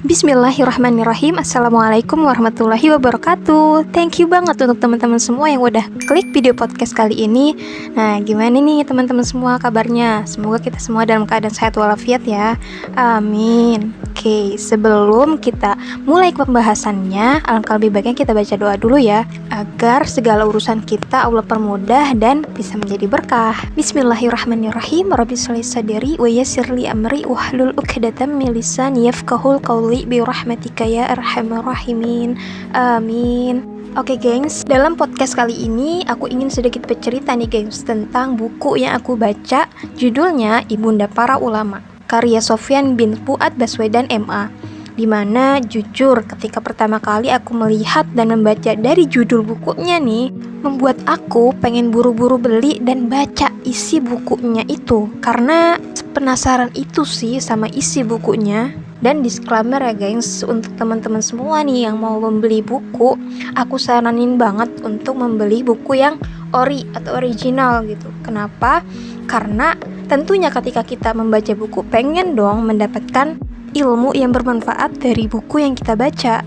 Bismillahirrahmanirrahim. Assalamualaikum warahmatullahi wabarakatuh. Thank you banget untuk teman-teman semua yang udah klik video podcast kali ini. Nah, gimana nih teman-teman semua kabarnya? Semoga kita semua dalam keadaan sehat walafiat ya. Amin. Oke, sebelum kita mulai ke pembahasannya, alangkah lebih baiknya kita baca doa dulu ya, agar segala urusan kita Allah permudah dan bisa menjadi berkah. Bismillahirrahmanirrahim. Rabbi sholli sadri wa yassir li amri wahlul 'uqdatam min lisani yafqahul qawli bi rahmatika ya arhamar rahimin. Amin. Oke gengs, dalam podcast kali ini aku ingin sedikit bercerita nih gengs tentang buku yang aku baca. Judulnya Ibunda Para Ulama, karya Sofyan bin Fuad Baswedan MA. Dimana jujur ketika pertama kali aku melihat dan membaca dari judul bukunya nih, membuat aku pengen buru-buru beli dan baca isi bukunya itu, karena penasaran itu sih sama isi bukunya. Dan disclaimer ya gengs, untuk teman-teman semua nih yang mau membeli buku, aku saranin banget untuk membeli buku yang ori atau original gitu. Kenapa? Karena tentunya ketika kita membaca buku, pengen dong mendapatkan ilmu yang bermanfaat dari buku yang kita baca.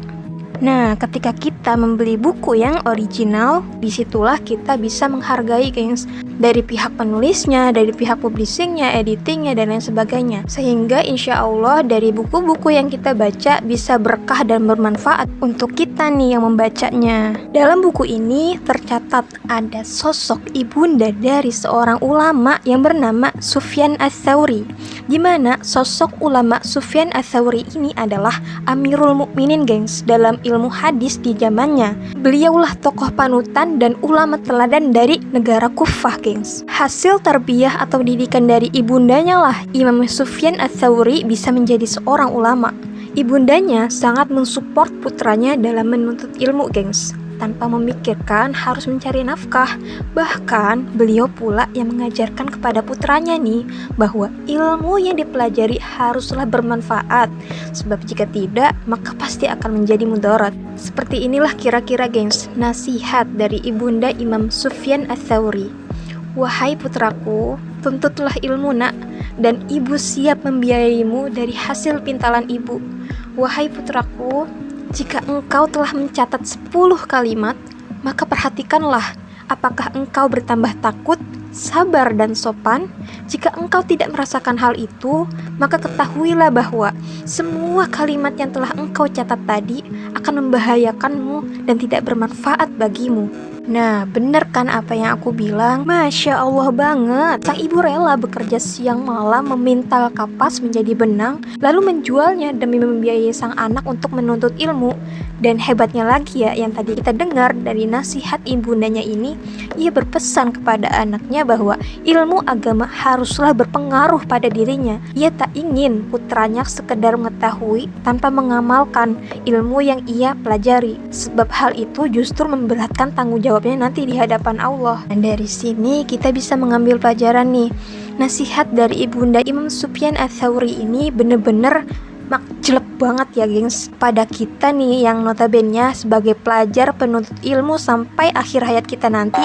Nah, ketika kita membeli buku yang original, disitulah kita bisa menghargai gengs, dari pihak penulisnya, dari pihak publishingnya, editingnya, dan lain sebagainya. Sehingga insya Allah dari buku-buku yang kita baca bisa berkah dan bermanfaat untuk kita nih yang membacanya. Dalam buku ini tercatat ada sosok ibunda dari seorang ulama yang bernama Sufyan Ats-Tsauri, di mana sosok ulama Sufyan Ats-Tsauri ini adalah Amirul Mukminin gengs dalam ilmu hadis di zamannya. Beliaulah tokoh panutan dan ulama teladan dari negara Kufah gengs. Hasil tarbiyah atau didikan dari ibundanya lah Imam Sufyan Ats-Tsauri bisa menjadi seorang ulama. Ibundanya sangat mensupport putranya dalam menuntut ilmu gengs, tanpa memikirkan harus mencari nafkah. Bahkan beliau pula yang mengajarkan kepada putranya nih bahwa ilmu yang dipelajari haruslah bermanfaat, sebab jika tidak maka pasti akan menjadi mudarat. Seperti inilah kira-kira gengs nasihat dari ibunda Imam Sufyan Ats-Tsauri. Wahai putraku, tuntutlah ilmu nak, dan ibu siap membiayaimu dari hasil pintalan ibu. Wahai putraku, jika engkau telah mencatat 10 kalimat, maka perhatikanlah apakah engkau bertambah takut, sabar, dan sopan. Jika engkau tidak merasakan hal itu, maka ketahuilah bahwa semua kalimat yang telah engkau catat tadi akan membahayakanmu dan tidak bermanfaat bagimu. Nah, bener kan apa yang aku bilang? Masya Allah banget. Sang ibu rela bekerja siang malam memintal kapas menjadi benang, lalu menjualnya demi membiayai sang anak untuk menuntut ilmu. Dan hebatnya lagi ya, yang tadi kita dengar dari nasihat ibundanya ini, ia berpesan kepada anaknya bahwa ilmu agama haruslah berpengaruh pada dirinya. Ia tak ingin putranya sekedar mengetahui tanpa mengamalkan ilmu yang ia pelajari, sebab hal itu justru memberatkan tanggung jawabnya nanti di hadapan Allah. Dan dari sini kita bisa mengambil pelajaran nih. Nasihat dari ibunda Imam Sufyan Ats-Tsauri ini bener-bener jelek banget ya gengs pada kita nih yang notabene sebagai pelajar penuntut ilmu sampai akhir hayat kita nanti,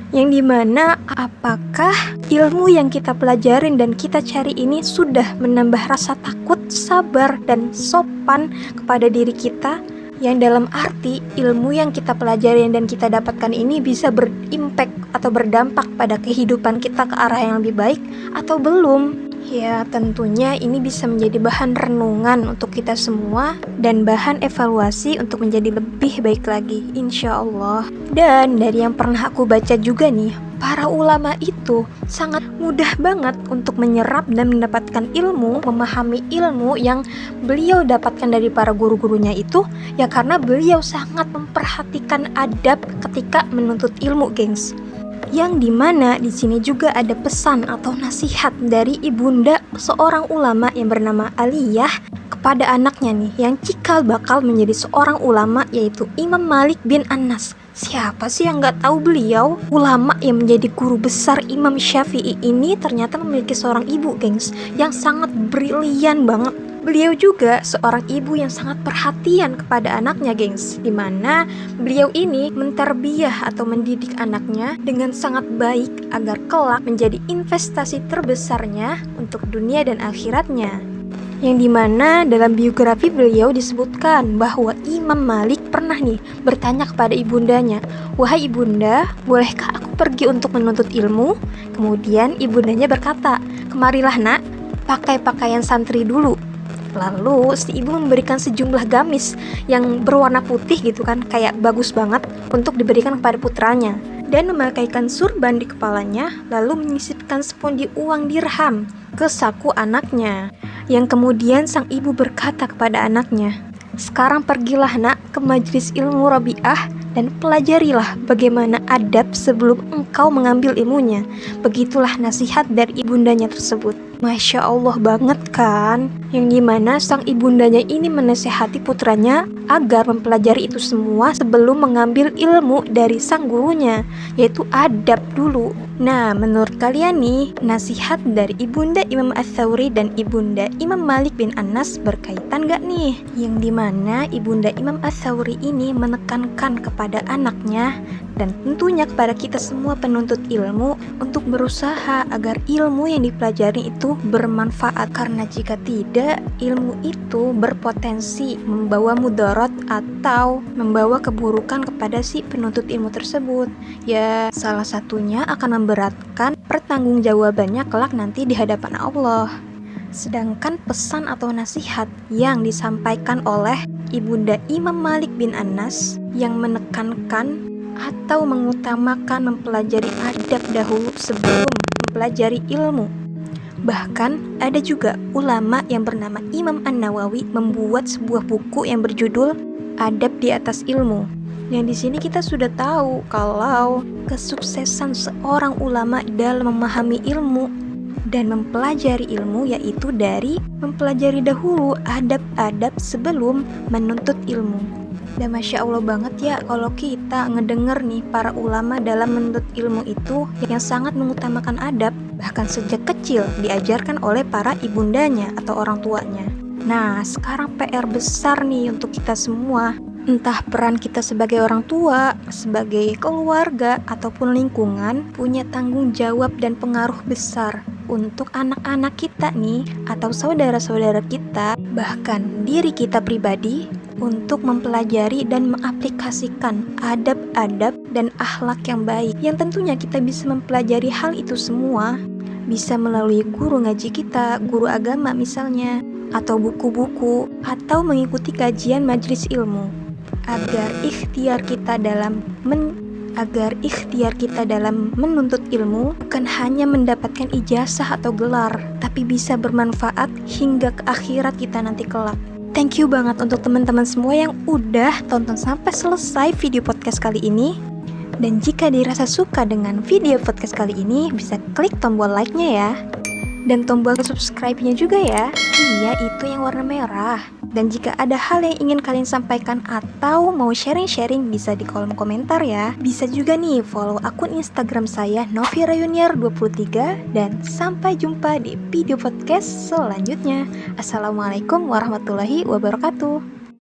yang dimana apakah ilmu yang kita pelajarin dan kita cari ini sudah menambah rasa takut, sabar, dan sopan kepada diri kita, yang dalam arti ilmu yang kita pelajari dan kita dapatkan ini bisa berimpact atau berdampak pada kehidupan kita ke arah yang lebih baik atau belum. Ya tentunya ini bisa menjadi bahan renungan untuk kita semua dan bahan evaluasi untuk menjadi lebih baik lagi insya Allah. Dan dari yang pernah aku baca juga nih, para ulama itu sangat mudah banget untuk menyerap dan mendapatkan ilmu, memahami ilmu yang beliau dapatkan dari para guru-gurunya itu, ya karena beliau sangat memperhatikan adab ketika menuntut ilmu gengs. Yang dimana di sini juga ada pesan atau nasihat dari ibunda seorang ulama yang bernama Aliyah kepada anaknya nih, yang cikal bakal menjadi seorang ulama, yaitu Imam Malik bin Anas. Siapa sih yang nggak tahu beliau? Ulama yang menjadi guru besar Imam Syafi'i ini ternyata memiliki seorang ibu gengs yang sangat brilian banget. Beliau juga seorang ibu yang sangat perhatian kepada anaknya gengs, dimana beliau ini mentarbiyah atau mendidik anaknya dengan sangat baik agar kelak menjadi investasi terbesarnya untuk dunia dan akhiratnya. yang dimana dalam biografi beliau disebutkan bahwa Imam Malik pernah nih bertanya kepada ibundanya, "Wahai ibunda, bolehkah aku pergi untuk menuntut ilmu?" Kemudian ibundanya berkata, "Kemarilah nak, pakai pakaian santri dulu." Lalu si ibu memberikan sejumlah gamis yang berwarna putih gitu kan, kayak bagus banget untuk diberikan kepada putranya, dan memakaikan surban di kepalanya, lalu menyisipkan sepundi uang dirham ke saku anaknya. Yang kemudian sang ibu berkata kepada anaknya, "Sekarang pergilah nak ke majelis ilmu Rabi'ah dan pelajarilah bagaimana adab sebelum engkau mengambil ilmunya." Begitulah nasihat dari ibundanya tersebut. Masya Allah banget kan? Yang dimana sang ibundanya ini menasehati putranya agar mempelajari itu semua sebelum mengambil ilmu dari sang gurunya, yaitu adab dulu. Nah, menurut kalian nih, nasihat dari ibunda Imam Ats-Tsauri dan ibunda Imam Malik bin Anas berkaitan gak nih? Yang dimana ibunda Imam Ats-Tsauri ini menekankan kepada anaknya dan tentunya kepada kita semua penuntut ilmu untuk berusaha agar ilmu yang dipelajari itu bermanfaat, karena jika tidak, ilmu itu berpotensi membawa mudarat atau membawa keburukan kepada si penuntut ilmu tersebut. Ya, salah satunya akan memberatkan pertanggungjawabannya kelak nanti di hadapan Allah. Sedangkan pesan atau nasihat yang disampaikan oleh ibunda Imam Malik bin Anas yang menekankan atau mengutamakan mempelajari adab dahulu sebelum mempelajari ilmu. Bahkan ada juga ulama yang bernama Imam An-Nawawi membuat sebuah buku yang berjudul Adab di Atas Ilmu. Yang di sini kita sudah tahu kalau kesuksesan seorang ulama dalam memahami ilmu dan mempelajari ilmu yaitu dari mempelajari dahulu adab-adab sebelum menuntut ilmu. Dan Masya Allah banget ya kalau kita ngedenger nih para ulama dalam menuntut ilmu itu yang sangat mengutamakan adab, bahkan sejak kecil diajarkan oleh para ibundanya atau orang tuanya. Nah, sekarang PR besar nih untuk kita semua, entah peran kita sebagai orang tua, sebagai keluarga, ataupun lingkungan, punya tanggung jawab dan pengaruh besar untuk anak-anak kita nih, atau saudara-saudara kita, bahkan diri kita pribadi, untuk mempelajari dan mengaplikasikan adab-adab dan akhlak yang baik, yang tentunya kita bisa mempelajari hal itu semua bisa melalui guru ngaji kita, guru agama misalnya, atau buku-buku, atau mengikuti kajian majelis ilmu, agar ikhtiar kita dalam menuntut ilmu bukan hanya mendapatkan ijazah atau gelar, tapi bisa bermanfaat hingga ke akhirat kita nanti kelak. Thank you banget untuk teman-teman semua yang udah tonton sampai selesai video podcast kali ini. Dan jika dirasa suka dengan video podcast kali ini, bisa klik tombol like-nya ya. Dan tombol subscribe-nya juga ya. Iya, itu yang warna merah. Dan jika ada hal yang ingin kalian sampaikan atau mau sharing-sharing, bisa di kolom komentar ya. Bisa juga nih follow akun Instagram saya Novira Yuniar23. Dan sampai jumpa di video podcast selanjutnya. Assalamualaikum warahmatullahi wabarakatuh.